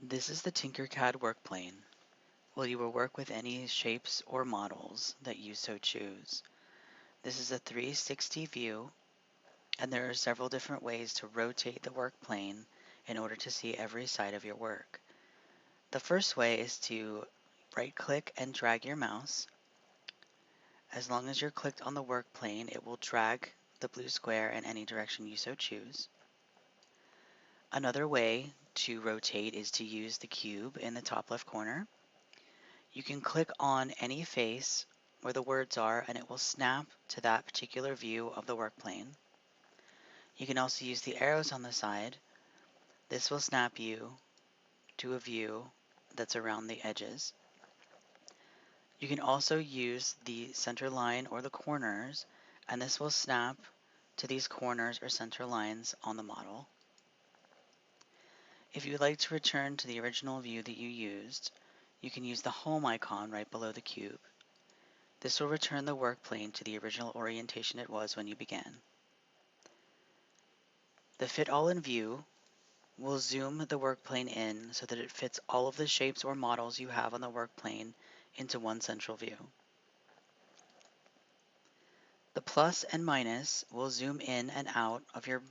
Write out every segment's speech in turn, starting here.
This is the Tinkercad Workplane. Well, you will work with any shapes or models that you so choose. This is a 360 view, and there are several different ways to rotate the workplane in order to see every side of your work. The first way is to right-click and drag your mouse. As long as you're clicked on the workplane, it will drag the blue square in any direction you so choose. Another way to rotate is to use the cube in the top left corner. You can click on any face where the words are and it will snap to that particular view of the workplane. You can also use the arrows on the side. This will snap you to a view that's around the edges. You can also use the center line or the corners, and this will snap to these corners or center lines on the model. If you would like to return to the original view that you used, you can use the home icon right below the cube. This will return the workplane to the original orientation it was when you began. The Fit All in view will zoom the workplane in so that it fits all of the shapes or models you have on the workplane into one central view. The plus and minus will zoom in and out of your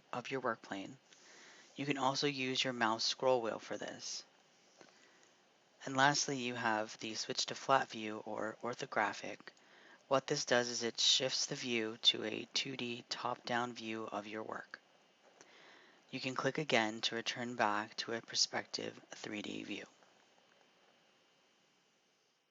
workplane. You can also use your mouse scroll wheel for this. And lastly, you have the switch to flat view or orthographic. What this does is it shifts the view to a 2D top-down view of your work. You can click again to return back to a perspective 3D view.